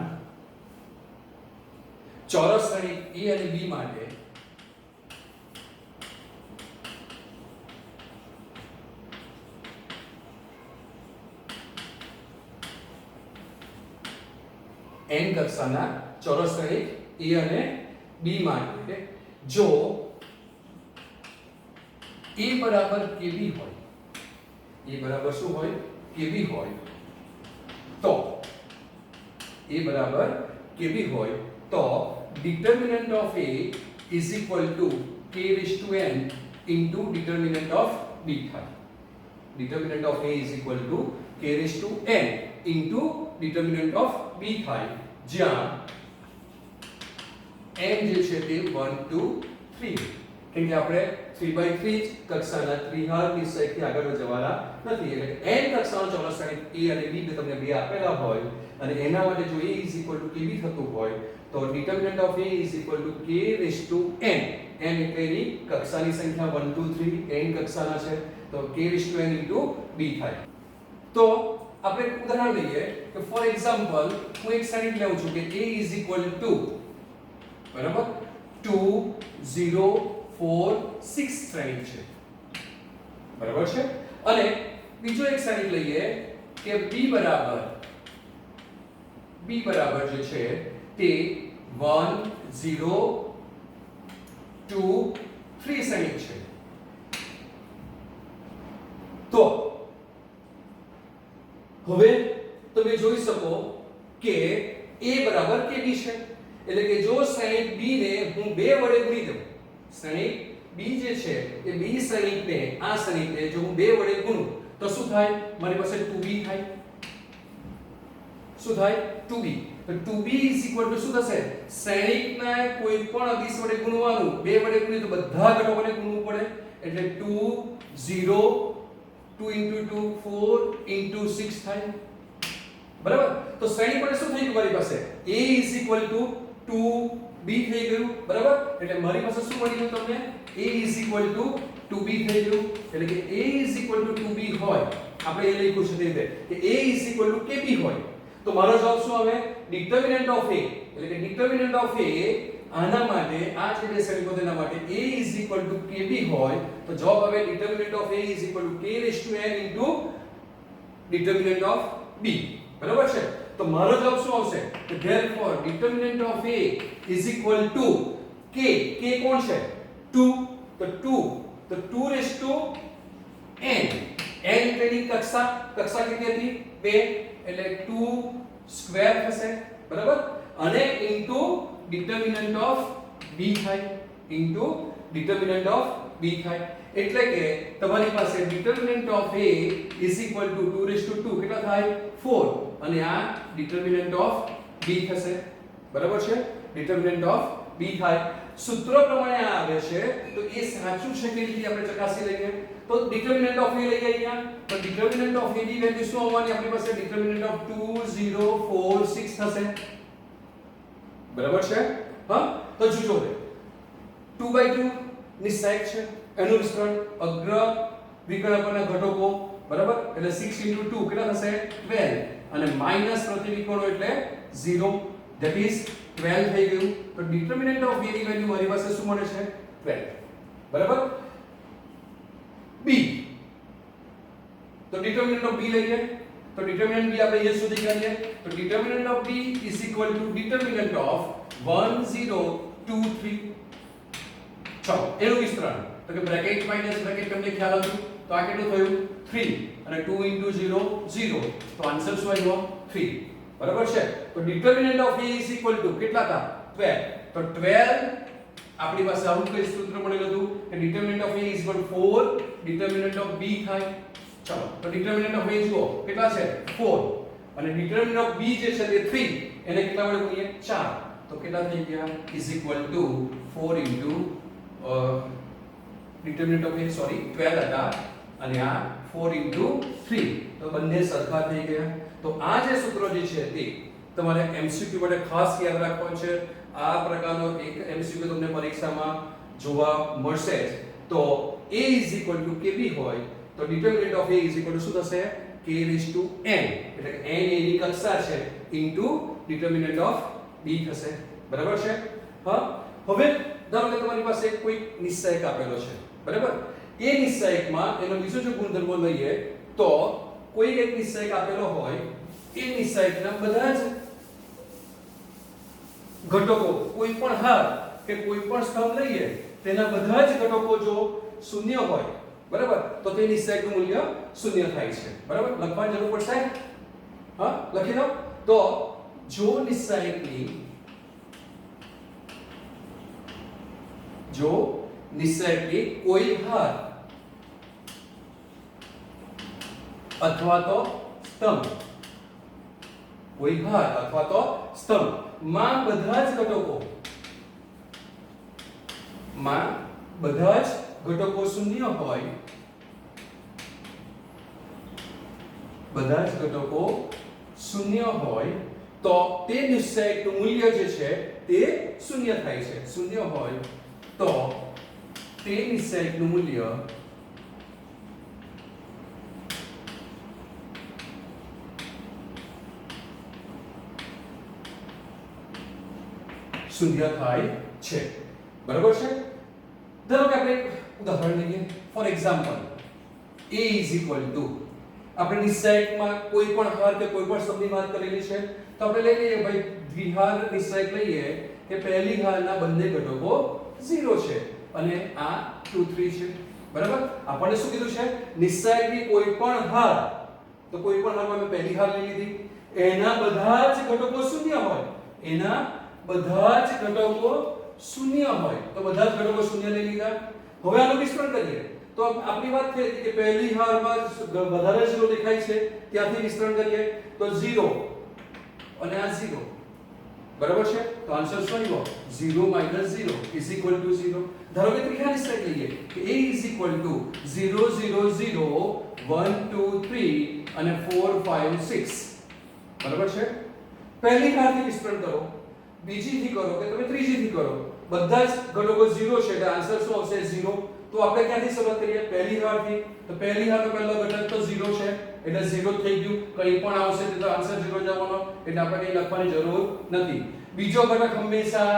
ચોરસ શ્રેણી a અને b માટે n કક્ષાના ચોરસ શ્રેણી a અને b માટે જો a બરાબર kb હોય, a બરાબર શું હોય? kb હોય તો a બરાબર kb હોય તો determinant of a is equal to k raised to n into determinant of b થાય. determinant of a is equal to k raised to n into determinant of b થાય, જ્યાં n જે છે તે 1 2 3, કેમ કે આપણે 3/3 જ કક્ષાના ત્રિહાર નિશ્ચયથી આગળ જવાના નથી. એટલે n કક્ષાનો ચોરસ શ્રેણી a અને b તમને બે આપેલા હોય અને એના માટે જો a is equal to kb થતું હોય તો determinant of a is equal to k raised to n, n એટલે એની કક્ષાની સંખ્યા 1 2 3, n કક્ષાના છે તો k raised to n into b થાય. તો આપણે એક ઉદાહરણ લઈએ કે ફોર એક્ઝામ્પલ હું એક શ્રેણી લઉં છું કે a is equal to, બરાબર, 2 0 4 6 શ્રેણી છે, બરાબર છે. અને બીજો એક શ્રેણી લઈએ કે b બરાબર જે છે તે 1 0 2 3 શ્રેણી છે. તો હવે તમે જોઈ શકો કે a બરાબર kb છે, એટલે કે જો શ્રેણી b ને હું 2 વડે ગુણી દઉં, શ્રેણી b જે છે એ b શ્રેણીને આ શ્રેણીને જો હું 2 વડે ગુણું તો શું થાય? મારી પાસે 2b થાય. શું થાય? 2b. તો 2b શું થશે? શ્રેણીના કોઈ પણ અદિશ વડે ગુણવાનું, 2 વડે ગુણીએ તો બધા ઘટકોને ગુણવું પડે, એટલે 2 0 2 into 2 4 into 6 થાય, બરાબર. તો શ્રેણી પર શું થઈ ગયું મારી પાસે? a is equal to 2b થઈ ગયું બરાબર એટલે મારી પાસે શું મળી ગયું તમને a = 2b થઈ ગયું એટલે કે a = 2b હોય આપણે એ લખ્યું છે તે રીતે કે a = kb હોય તો મારો જવાબ શું આવે ડિટર્મિનન્ટ ઓફ a એટલે કે ડિટર્મિનન્ટ ઓફ a આના માટે આ જે બે સમીકરણો તેના માટે a = kb હોય તો જવાબ આવે determinant of a = k⁻n determinant of b બરાબર છે તો મારો જવાબ શું આવશે કે therefore determinant of a is equal to k કોણ છે 2 તો 2 raised to n તેની કક્ષા કેટલી હતી 2 એટલે 2 સ્ક્વેર થશે બરાબર અને ઇન્ટુ determinant of b થાય ઇન્ટુ determinant of b થાય એટલે કે તમારી પાસે determinant of a is equal to 2 raised to 2 કેટલા થાય 4 અને આ determinant of b થશે બરાબર છે determinant of b થાય સૂત્ર પ્રમાણે આ આવે છે તો એ સાચું છે કે નહીં આપણે ચકાસી લઈએ તો determinant of a લઈએ અહીંયા તો determinant of a ની વેલ્યુ શું આવવાની આપણી પાસે determinant of 2046 થશે બરાબર છે હા તો જોજો 2/2 નિશ્ચયક છે એનું વિસ્તરણ અગ્ર વિકર્ણના ઘટકો બરાબર એટલે 6 * 2 કેટલા થશે 12 અને માઈનસ પ્રતિવિકર્ણો એટલે 0 that is 12 થઈ ગયું તો determinant of a ની વેલ્યુ મારી પાસે શું મળે છે 12 બરાબર b તો determinant of b લઈએ તો determinant b આપણે એ સુધી કરીએ તો determinant of b is equal to determinant of 1 0 2 3 ચલો એનું વિસ્તરણ તો કે બ્રેકેટ માઈનસ બ્રેકેટ તમને ખ્યાલ હતો તો આ કેટલું થયું 3 અને 2 * 0 0 તો આન્સર શું આવ્યો 3 બરાબર છે તો determinant of a is equal to કેટલા હતા 12 તો 12 આપણી પાસે આવું કઈ સૂત્ર મળેલું હતું કે determinant of a is equal to 4 determinant of b થાય ચલો તો determinant of a જુઓ કેટલા છે 4 અને determinant of b જે છે તે 3 એને કેટલા વડે ગુણીએ 4 તો કેટલા થઈ ગયા is equal to 4 into determinant of a 12 હતા અને આ 4 into 3 તો બંને સરખા થઈ ગયા તો આ જે સૂત્રો જે છે તે તમારે MCQ માટે ખાસ યાદ રાખવાનું છે આ પ્રકારનો એક MCQ તમને પરીક્ષામાં જોવા મળશે તો a = kb હોય તો determinant of a = શું થશે k⁻n એટલે કે n એની કક્ષા છે ઇન્ટુ determinant of b થશે બરાબર છે હા હવે ધારો કે તમારી પાસે કોઈ નિશ્ચયક આપેલો છે બરાબર એ નિશ્ચયકમાં એનો બીજો જો ગુણધર્મ લઈએ તો કોઈ એક નિશ્ચયક આપેલો હોય એ નિશ્ચયકના બધા જ ઘટકો કોઈ પણ હાર કે કોઈ પણ સ્તંભ લઈએ તેના બધા જ ઘટકો જો શૂન્ય હોય બરાબર તો તે નિશ્ચયકનું મૂલ્ય શૂન્ય થાય છે બરાબર લખવાની જરૂર પડશે હા લખી દો તો જો નિશ્ચયકની કોઈ હાર અથવા તો સ્તંભ માં બધા જ ઘટકો શૂન્ય હોય તો તે નિશ્ચયકનું મૂલ્ય જે છે તે શૂન્ય થાય છે શૂન્ય હોય તો તે નિશ્ચયકનું મૂલ્ય શૂન્ય થાય છે બરાબર છે ધારો કે આપણે ઉદાહરણ લઈએ ફોર એક્ઝામ્પલ a = આપણે નિશ્ચયકમાં કોઈ પણ હાર કે કોઈ પણ સ્તંભની વાત કરેલી છે તો આપણે લઈ લઈએ ભાઈ દ્વિહાર નિશ્ચયક લઈએ કે પહેલી હારના બંને ઘટકો 0 છે અને આ 2 3 છે બરાબર આપણને શું કીધું છે નિશ્ચયકની કોઈ પણ હાર તો કોઈ પણ હારમાં મેં પહેલી હાર લઈ લીધી એના બધા જ ઘટકો શૂન્ય હોય તો બધા જ ઘટકો શૂન્ય લઈ લીધા હવે આનું વિસ્તરણ કરીએ તો આપણી વાત થઈ હતી કે પહેલી હારમાં વધારે 0 દેખાય છે ત્યાંથી વિસ્તરણ કરીએ તો 0 અને આ 0 બરાબર છે તો આન્સર શું આવ્યો 0 - 0 = 0 ધારો કે ત્રિકોણ નિશ્ચયક લઈએ કે a = 0 0 0 1 2 3 અને 4 5 6 બરાબર છે પહેલી હારથી વિસ્તરણ કરો બીજી થી કરો કે તમે ત્રીજી થી કરો, બધા જ ઘટકો 0 છે એટલે આન્સર શું આવશે 0. તો આપણે ક્યાંથી શરૂઆત કરીએ? પહેલી હારથી. તો પહેલી હાર તો પહેલો ઘટક તો 0 છે એટલે 0 થઈ ગયું. કંઈ પણ આવશે તો આન્સર 0 જ આવવાનો એટલે આપણે કંઈ લખવાની જરૂર નથી. બીજો ઘટક હંમેશા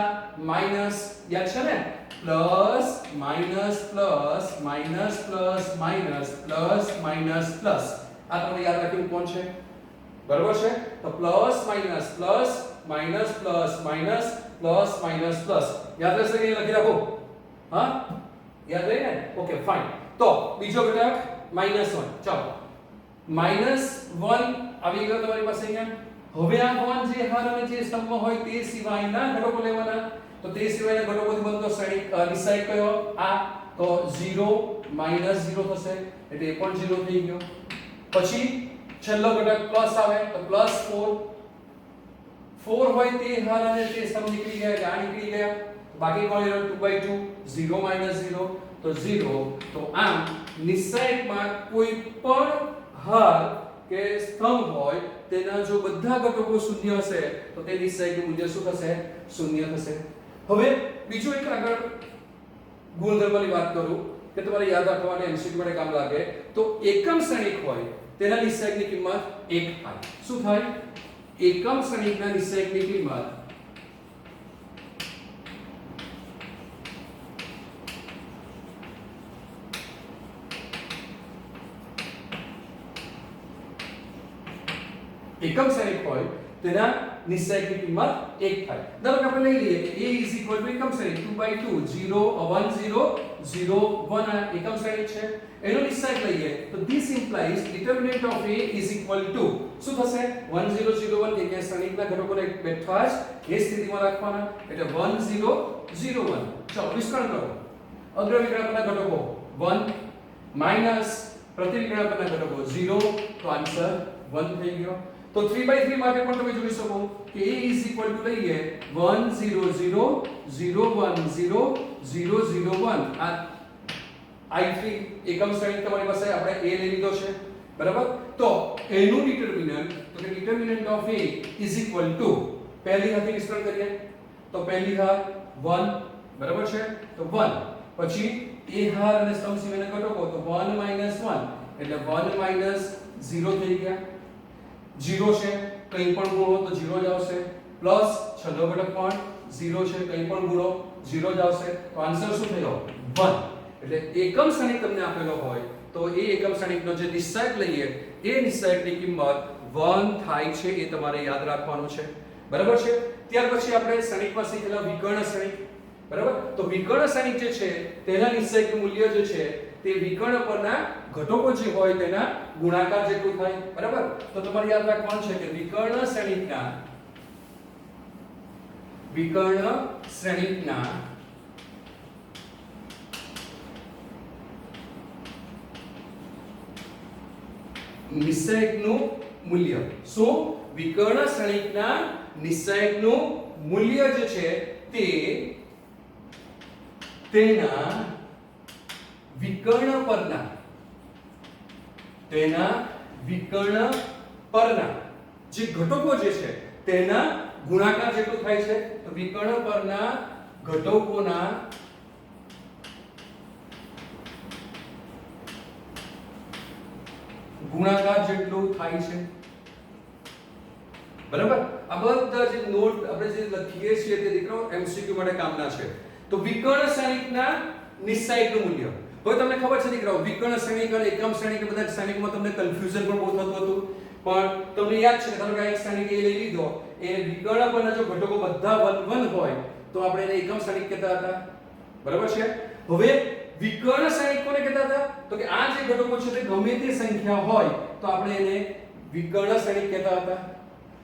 માઈનસ, યાદ છે ને? Plus minus plus minus plus minus plus minus plus. આ તમને યાદ રાખવું કોણ છે? બરાબર છે? તો plus minus plus minus plus minus plus minus plus. યાદ રહેશે કે લખી રાખો? હા, યાદ રહે ને? Okay fine. તો બીજો ઘટક -1. ચાલો, -1 આવી ગયો તમારી પાસે અહીંયા. હવે આ 1 જે હાર અને જે સ્તંભમાં હોય તે સિવાયના ઘટકો લેવાના. તો તે સિવાયના ઘટકોથી બનતો શ્રેણિક નિશ્ચયક કયો? આ. તો 0 -0 થશે એટલે એ પણ 0 થઈ ગયો. પછી છેલ્લો ઘટક પ્લસ આવે તો +4. 4 હોય તે હાર અને તે સ્તંભ નીકળી ગયા એટલે આ નીકળી ગયા. બાકી કોણ રહ્યો? 2/2. 0 -0 તો 0. તો આમ નિશ્ચયકમાં કોઈ પણ હાર કે સ્તંભ હોય તેના જો બધા ઘટકો શૂન્ય હશે તો તે નિશ્ચયકનું મૂલ્ય શું થશે? શૂન્ય થશે. હવે બીજો એક આગળ ગુણધર્મની વાત કરું કે તમારે યાદ રાખવા અને એમસીક્યુ માટે કામ લાગે. તો એકમ શ્રેણિક હોય તેના નિશ્ચયકની કિંમત 1 થાય. શું થાય? એકમ શ્રેણિકના નિશ્ચયકની કિંમત એકમ શ્રેણિક હોય તેના નિશ્ચયકની કિંમત 1 થાય. ધારો કે આપણે લઈ લઈએ કે a એકમ શ્રેણિક 2/2 0 1 0 0 1 આ એકમ શ્રેણિક છે. એનો નિશ્ચયક લઈએ તો this implies determinant of a is equal to શું થશે? 1 0 0 1 કે શ્રેણિકના ઘટકોને બેઠા જ એ સ્થિતિમાં રાખવાના એટલે 1 0 0 1. ચાલો વિસ્તરણ કરો. અગ્ર વિકર્ણકના ઘટકો 1 માઈનસ પ્રતિ વિકર્ણકના ઘટકો 0 તો આન્સર 1 થઈ ગયો. તો 3/3 માટે પણ તમે જોઈ શકો કે a is equal to લઈએ 1 0 0 0 1 0 0 0 1. આ I3 એકમ શ્રેણિક તમારી પાસે આપણે a લઈ લીધો છે. બરાબર? તો એનું ડિટરમિનન્ટ તો કે ડિટરમિનન્ટ of a is equal to પહેલી હાથે વિસ્તરણ કરીએ તો પહેલી હાર 1. બરાબર છે? તો 1 પછી a હાર અને સ્તંભ સિવાયના ઘટકો તો 1 1 એટલે 1 0 થઈ ગયા. 0 છે કંઈ પણ ગુણો તો 0 જ આવશે. પ્લસ છેલ્લો ઘટક પણ 0 છે કંઈ પણ ગુણો 0 જ આવશે. તો આન્સર શું થયો? 1. એટલે એકમ શ્રેણિક તમને આપેલો હોય તો એ એકમ શ્રેણિકનો જે નિશ્ચયક લઈએ એ નિશ્ચયકની કિંમત 1 થાય છે. એ તમારે યાદ રાખવાનું છે. બરાબર છે? ત્યાર પછી આપણે શ્રેણિકમાં શીખેલા વિકર્ણ શ્રેણિક. બરાબર? તો વિકર્ણ શ્રેણિક જે છે તેના નિશ્ચયકનું મૂલ્ય જે છે તે વિકર્ણ પરના ઘટકો જે હોય તેના ગુણાકાર જેટલું થાય. બરાબર? તો તમારે યાદ રાખવાનું છે કે વિકર્ણ શ્રેણિકના નિશ્ચયકનું મૂલ્ય. શું? વિકર્ણ શ્રેણિકના નિશ્ચયકનું મૂલ્ય જે છે તે તેના વિકર્ણ પરના જે ઘટકો જે છે તેના ગુણાકાર જેટલું થાય છે. તો વિકર્ણ પરના ઘટકોના ગુણાકાર જેટલું થાય છે. બરાબર? આ બધા જે નોટ આપણે જે લખીએ છીએ તે દીકરાઓ એમસીક્યુ માટે કામના છે. તો વિકર્ણ શ્રેણિકના નિશ્ચયકનું મૂલ્ય. હવે તમને ખબર છે દીકરાઓ વિકર્ણ શ્રેણિક અને એકમ શ્રેણિક બધા શ્રેણિકમાં તમને કન્ફ્યુઝન પણ બહુ થતું હતું. પણ તમને યાદ છે કે તમે એક શ્રેણિક એ લઈ લીધો એ વિકર્ણ પરના જો ઘટકો બધા 1 1 હોય તો આપણે એને એકમ શ્રેણિક કહેતા હતા. બરાબર છે? હવે વિકર્ણ શ્રેણિક કોને કહેતા હતા? તો કે આ જે ઘટકો છે તે ગમે તે સંખ્યા હોય તો આપણે એને વિકર્ણ શ્રેણિક કહેતા હતા.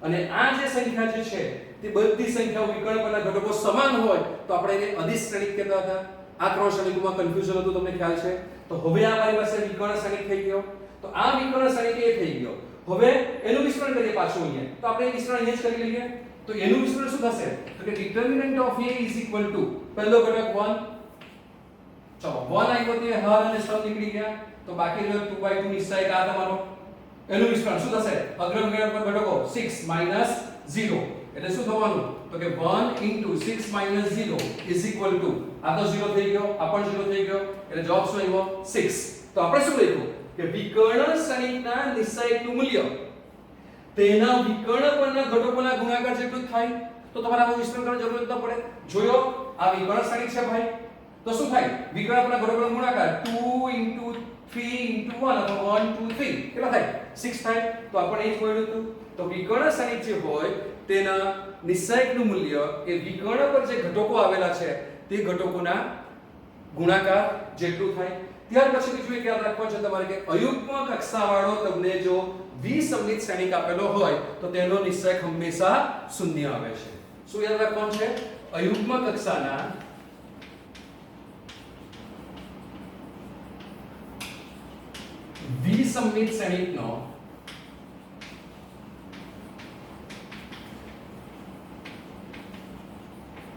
અને આ જે સંખ્યા જે છે તે બધી સંખ્યાઓ વિકર્ણ પરના ઘટકો સમાન હોય તો આપણે એને અદિશ શ્રેણિક કહેતા હતા. આ ત્રણ શ્રેણિકોમાં કન્ફ્યુઝન હતું તમને ખ્યાલ છે. તો હવે આ મારી પાસે વિકર્ણ શ્રેણિક થઈ ગયો. તો આ વિકર્ણ શ્રેણિક એ થઈ ગયો. હવે એનું વિસ્તરણ કરીએ પાછું અહીંયા. તો આપણે વિસ્તરણ અહીંયા જ કરી લઈએ. તો એનું વિસ્તરણ શું થશે? તો કે ડિટરમિનન્ટ of a is equal to પહેલો ઘટક 1. ચલો 1 આવ્યો તે હાર અને સ્તંભ નીકળી ગયા. તો બાકી રહ્યો 2/2 નિશ્ચયક આ તમારો. એનું વિસ્તરણ શું થશે? અગ્ર વિકર્ણ પર ઘટકો 6 0 એટલે શું થવાનું? તો કે 1 * 6 - 0 = આ તો 0 થઈ ગયો, આ પણ 0 થઈ ગયો, એટલે જવાબ શું આવ્યો 6. તો આપણે શું લખ્યું કે વિકર્ણ ક્ષણિકના નિશ્ચયકનું મૂલ્ય તેના વિકર્ણ પરના ઘટકોના ગુણાકાર જેટલું જ થાય. તો તમારે આવું વિસ્તરણ કરવાની જરૂર ન પડે. જોયો આ વિકર્ણ ક્ષણિક છે ભાઈ, તો શું થાય વિકર્ણ પરના ઘટકોનો ગુણાકાર 2 * 3 * 1 અથવા 1 2 3 કેટલા થાય 6 થાય. તો આપણે એ જ મળ્યું હતું. તો વિકર્ણ ક્ષણિક જે હોય તેના નિશ્ચયકનું મૂલ્ય એ વિકર્ણ પર જે ઘટકો આવેલા છે તે ઘટકોના ગુણાકાર જેટલું થાય. ત્યાર પછી બીજું એક યાદ રાખવાનું છે તમારે કે અયુગ્મ કક્ષાવાળો તમને જો વિસંમિત શ્રેણિક આપેલો હોય તો તેનો નિશ્ચયક હંમેશા શૂન્ય આવે છે. શું યાદ રાખવાનું છે? અયુગ્મ કક્ષાના વિસંમિત શ્રેણિકનો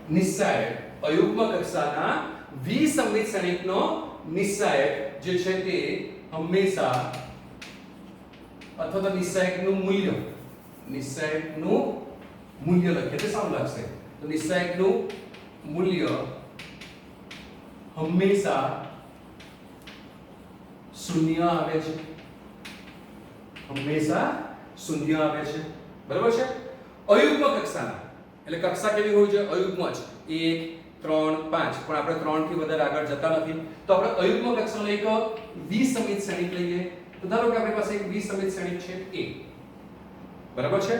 નિશ્ચયક અયુગ્મ કક્ષાના વિસંમિત શ્રેણિકનો નિશ્ચયક જે છે તે હંમેશા અથવા તો નિશ્ચયકનું મૂલ્ય લખીએ તો સારું લાગશે. તો નિશ્ચયકનું મૂલ્ય હંમેશા શૂન્ય આવે છે. હંમેશા શૂન્ય આવે છે. બરાબર છે. અયુગ્મ કક્ષાના એટલે કક્ષા કેવી હોય છે? અયુગ્મ જ 1 3 5 પણ આપણે 3 થી વધારે આગળ જતા નથી. તો આપણે અયુગ્મ કક્ષાનો એક વિસંમિત શ્રેણિક લઈએ. તો ધારો કે આપણી પાસે એક વિસંમિત શ્રેણિક છે A. બરાબર છે.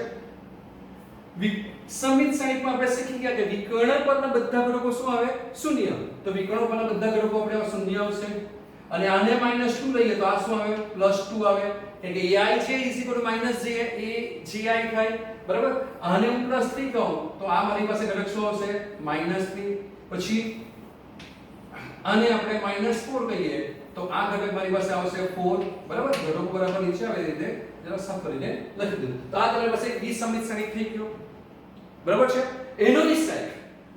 વિસંમિત શ્રેણિકમાં આપણે શીખી ગયા કે વિકર્ણ પરના બધા ઘટકો શું આવે? શૂન્ય. તો વિકર્ણ પરના બધા ઘટકો આપણે શૂન્ય આવશે. અને આને -2 લઈએ તો આ શું આવે? +2 આવે. એટલે ai છે -ji થાય. બરાબર. આને હું +3 કહું તો આ મારી પાસે ઘટક શું આવશે? -3. પછી આને આપણે -4 કહીએ તો આ ઘટક મારી પાસે આવશે 4. બરાબર. ઘટકો બરાબર નીચે આવે રીતે જરા સાફ કરીને લખી દઉં. તો આ તમારી પાસે વિસંમિત શ્રેણિક થઈ ગયો. બરાબર છે. એનો નિશ્ચયક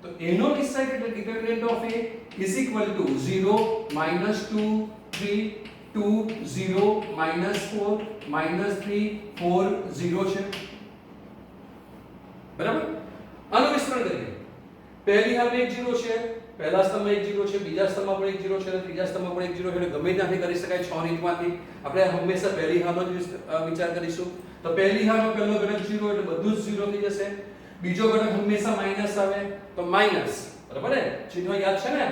તો એનો નિશ્ચયક એટલે ડિટરમિનન્ટ of a is equal to 0 -2 3 2 0 -4 -3 4 0 છે. બરાબર. આનું વિસ્તરણ કરીએ. પહેલી હાલમાં એક 0 છે, પહેલા સ્તંભમાં એક 0 છે, બીજા સ્તંભમાં પણ એક 0 છે અને ત્રીજા સ્તંભમાં પણ એક 0 છે. એટલે ગમે ત્યાંથી કરી શકાય 6 રીતમાંથી. આપણે હંમેશા પહેલી હાલનો જ વિચાર કરીશું. તો પહેલી હાલનો પહેલો ઘટક 0 એટલે બધું જ 0 થઈ જશે. બીજો ઘટક હંમેશા માઈનસ આવે તો માઈનસ. બરાબર ને? ચિહ્ન યાદ છે ને?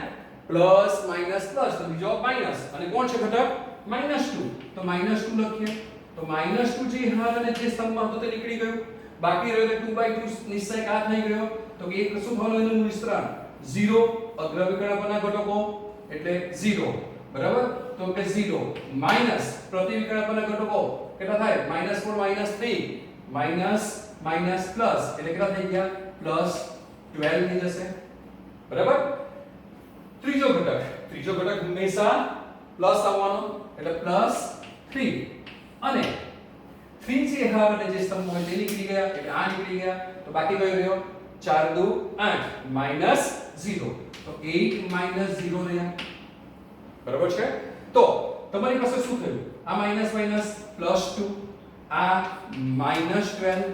પ્લસ માઈનસ પ્લસ તો બીજો માઈનસ. અને કોણ છે ઘટક? -2. તો -2 લખીએ. તો -2 જે હાલ અને જે સ્તંભમાં હતો તે નીકળી ગયું. બાકી રહ્યો 2/2 નિશ્ચયક આ થઈ ગયો. તો કે એક શું થવાનું એનું વિસ્તરણ 0 અગ્ર વિકર્ણ પરના ઘટકો એટલે 0. બરાબર. તો કે 0 માઈનસ પ્રતિ વિકર્ણ પરના ઘટકો કેટલા થાય? -4 -3 માઈનસ પ્લસ એટલે કેટલા થઈ ગયા? +12 થઈ જશે. બરાબર. ત્રીજો ઘટક હંમેશા પ્લસ આવવાનો એટલે +3 અને 3 જે હાર અને જે સ્તંભ હોય તે નીકળી ગયા એટલે આ નીકળી ગયા. તો બાકી કયો રહ્યો? 4 2 8 -0. તો 8 -0 રહ્યા. બરાબર છે. તો તમારી પાસે શું થયું? આ +2 આ -12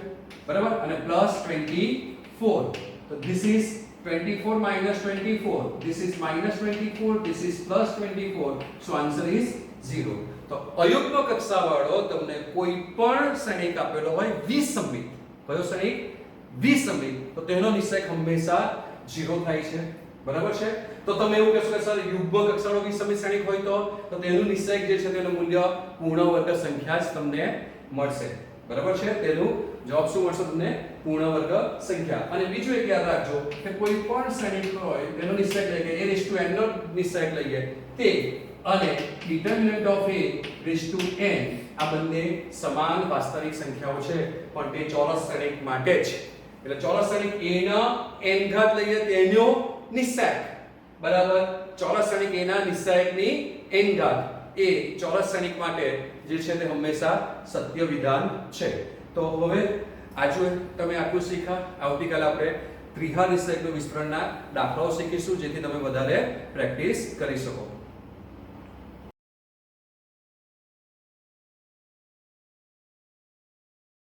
બરાબર અને +24. તો this is 24 -24. This is -24. This is +24. So answer is 0. તો અયુગ્મ કક્ષાવાળો તમને કોઈ પણ શ્રેણિક આપેલો હોય વિસંમિત. કયો શ્રેણિક? વિસંમિત. તો તેનો નિશ્ચયક હંમેશા 0 થાય છે. બરાબર છે. તો તમે એવું કહેશો કે સર યુગ્મ કક્ષાનો વિસંમિત શ્રેણિક હોય તો તેનું નિશ્ચયક જે છે તેનું મૂલ્ય પૂર્ણ વર્ગ સંખ્યા જ તમને મળશે. બરાબર છે. તેનું જવાબ શું મળશે તમને? પૂર્ણ વર્ગ સંખ્યા. અને બીજું એક યાદ રાખજો કે કોઈ પણ શ્રેણિક હોય તેનો નિશ્ચયક લઈએ a⁴n નો નિશ્ચયક લઈએ તે અને ડિટરમિનન્ટ ઓફ a⁴n આ બંને સમાન વાસ્તવિક સંખ્યાઓ છે પણ તે ચોરસ શ્રેણિક માટે જ. એટલે ચોરસ શ્રેણિક a ના n ઘાત લઈએ તેનો નિશ્ચયક બરાબર ચોરસ શ્રેણિક a ના નિશ્ચયકની n ઘાત એ ચોરસ શ્રેણિક માટે જે છે તે હંમેશા સત્ય વિધાન છે. તો હવે આજે તમે આટલું શીખ્યા. આવતીકાલે આપણે ત્રિહાર નિશ્ચયકનું વિસ્તરણના દાખલાઓ શીખીશું જેથી તમે વધારે પ્રેક્ટિસ કરી શકો.